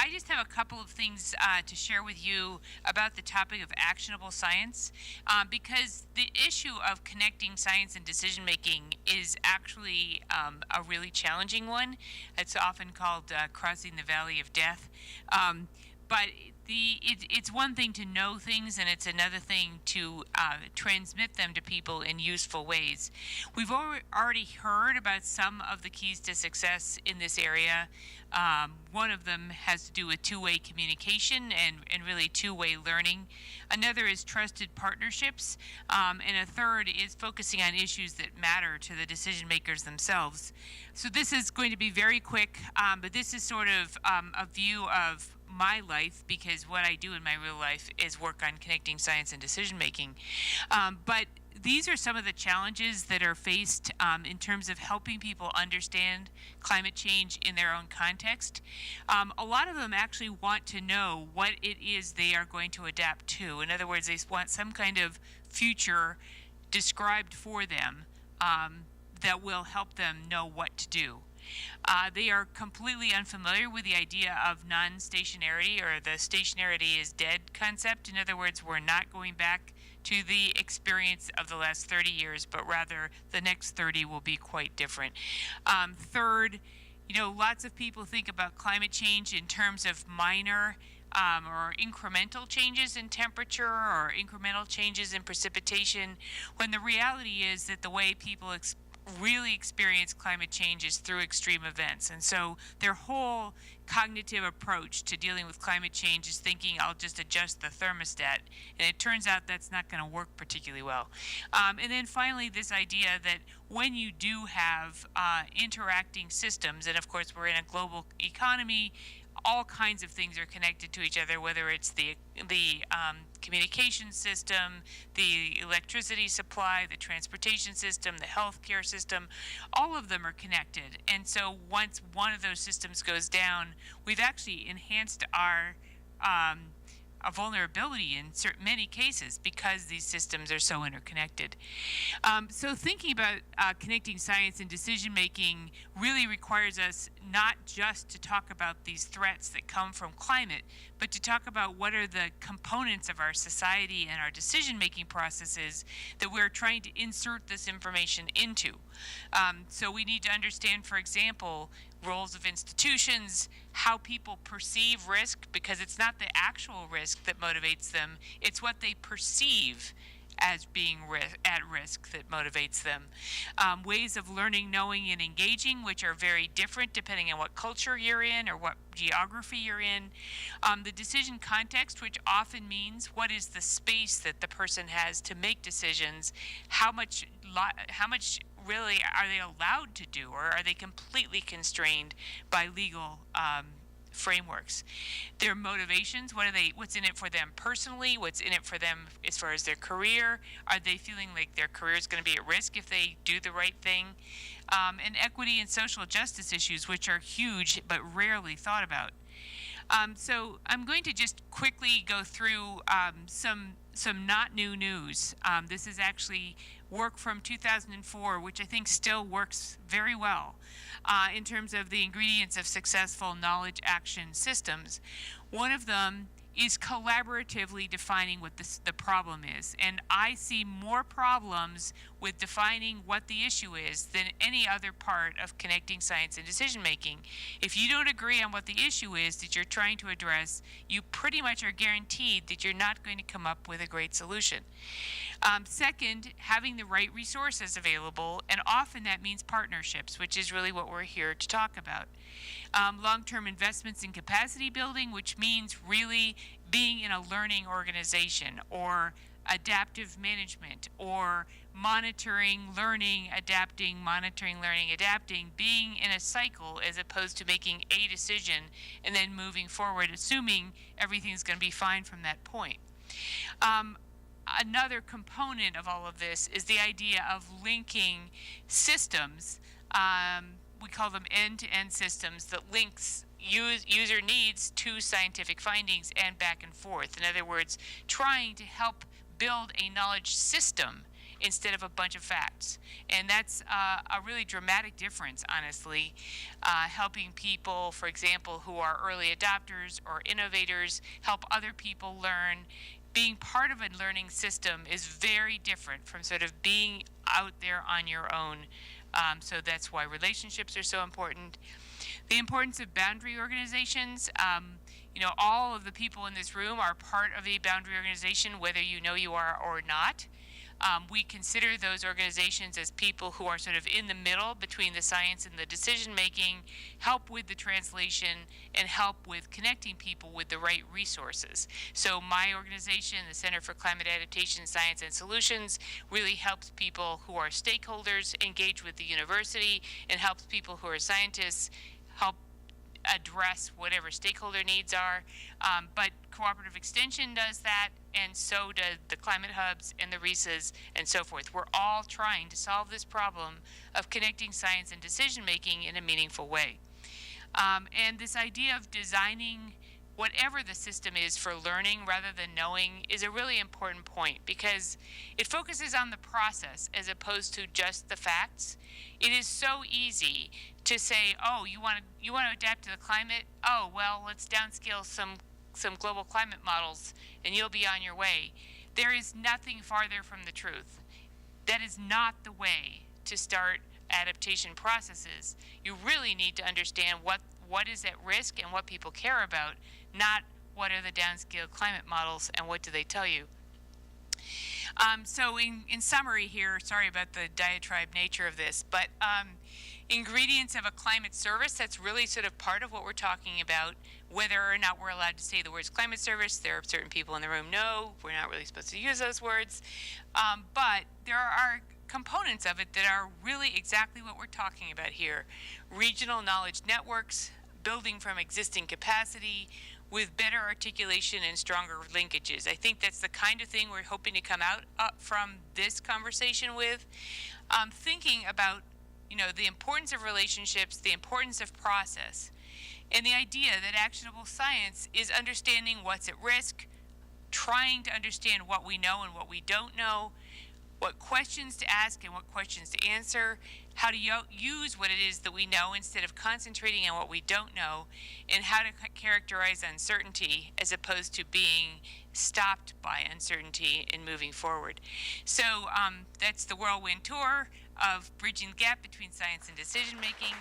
I just have a couple of things to share with you about the topic of actionable science, because the issue of connecting science and decision making is actually a really challenging one. It's often called crossing the valley of death. But it's one thing to know things, and it's another thing to transmit them to people in useful ways. We've already heard about some of the keys to success in this area. One of them has to do with two-way communication and really two-way learning. Another is trusted partnerships. And a third is focusing on issues that matter to the decision makers themselves. So this is going to be very quick, but this is sort of a view of my life, because what I do in my real life is work on connecting science and decision making. But these are some of the challenges that are faced in terms of helping people understand climate change in their own context. A lot of them actually want to know what it is they are going to adapt to. In other words, they want some kind of future described for them that will help them know what to do. They are completely unfamiliar with the idea of non-stationarity, or the stationarity is dead concept. In other words, we're not going back to the experience of the last 30 years, but rather the next 30 will be quite different. Third, lots of people think about climate change in terms of minor or incremental changes in temperature or incremental changes in precipitation, when the reality is that the way people really experience climate change is through extreme events. And so their whole cognitive approach to dealing with climate change is thinking, I'll just adjust the thermostat. And it turns out that's not going to work particularly well. And then finally, this idea that when you do have interacting systems, and of course we're in a global economy, all kinds of things are connected to each other, whether it's the communication system, the electricity supply, the transportation system, the healthcare system. All of them are connected. And so once one of those systems goes down, we've actually enhanced our vulnerability in many cases because these systems are so interconnected. So thinking about connecting science and decision making really requires us not just to talk about these threats that come from climate, but to talk about what are the components of our society and our decision making processes that we're trying to insert this information into. So we need to understand, for example, roles of institutions, how people perceive risk, because it's not the actual risk that motivates them, it's what they perceive as being at risk that motivates them. Ways of learning, knowing, and engaging, which are very different depending on what culture you're in or what geography you're in. The decision context, which often means what is the space that the person has to make decisions, how much really are they allowed to do, or are they completely constrained by legal frameworks? Their motivations, what's in it for them personally, what's in it for them as far as their career, are they feeling like their career is going to be at risk if they do the right thing? And equity and social justice issues, which are huge but rarely thought about. So I'm going to just quickly go through some not new news. This is actually work from 2004, which I think still works very well in terms of the ingredients of successful knowledge action systems. One of them is collaboratively defining what the problem is. And I see more problems with defining what the issue is than any other part of connecting science and decision making. If you don't agree on what the issue is that you're trying to address, you pretty much are guaranteed that you're not going to come up with a great solution. Second, having the right resources available, and often that means partnerships, which is really what we're here to talk about. Long-term investments in capacity building, which means really being in a learning organization, or adaptive management, or monitoring, learning, adapting, monitoring, learning, adapting, being in a cycle as opposed to making a decision and then moving forward, assuming everything's going to be fine from that point. Another component of all of this is the idea of linking systems. We call them end-to-end systems that links user needs to scientific findings and back and forth. In other words, trying to help build a knowledge system instead of a bunch of facts. And that's a really dramatic difference, honestly. Helping people, for example, who are early adopters or innovators, help other people learn. Being part of a learning system is very different from sort of being out there on your own. So that's why relationships are so important. The importance of boundary organizations. All of the people in this room are part of a boundary organization, whether you know you are or not. We consider those organizations as people who are sort of in the middle between the science and the decision making, help with the translation, and help with connecting people with the right resources. So my organization, the Center for Climate Adaptation, Science and Solutions, really helps people who are stakeholders engage with the university, and helps people who are scientists help address whatever stakeholder needs are. But Cooperative Extension does that, and so does the Climate Hubs and the RISAs and so forth. We're all trying to solve this problem of connecting science and decision making in a meaningful way. And this idea of designing whatever the system is for learning rather than knowing is a really important point, because it focuses on the process as opposed to just the facts. It is so easy to say, oh, you want to adapt to the climate? Oh, well, let's downscale some global climate models and you'll be on your way. There is nothing farther from the truth. That is not the way to start adaptation processes. You really need to understand what is at risk and what people care about, not what are the downscaled climate models and what do they tell you. So in summary here, sorry about the diatribe nature of this, but ingredients of a climate service, that's really sort of part of what we're talking about. Whether or not we're allowed to say the words climate service, there are certain people in the room, no, we're not really supposed to use those words. But there are components of it that are really exactly what we're talking about here. Regional knowledge networks, building from existing capacity, with better articulation and stronger linkages. I think that's the kind of thing we're hoping to come out from this conversation with. Thinking about, the importance of relationships, the importance of process, and the idea that actionable science is understanding what's at risk, trying to understand what we know and what we don't know, what questions to ask and what questions to answer, how to use what it is that we know instead of concentrating on what we don't know, and how to characterize uncertainty as opposed to being stopped by uncertainty in moving forward. So that's the whirlwind tour of bridging the gap between science and decision making.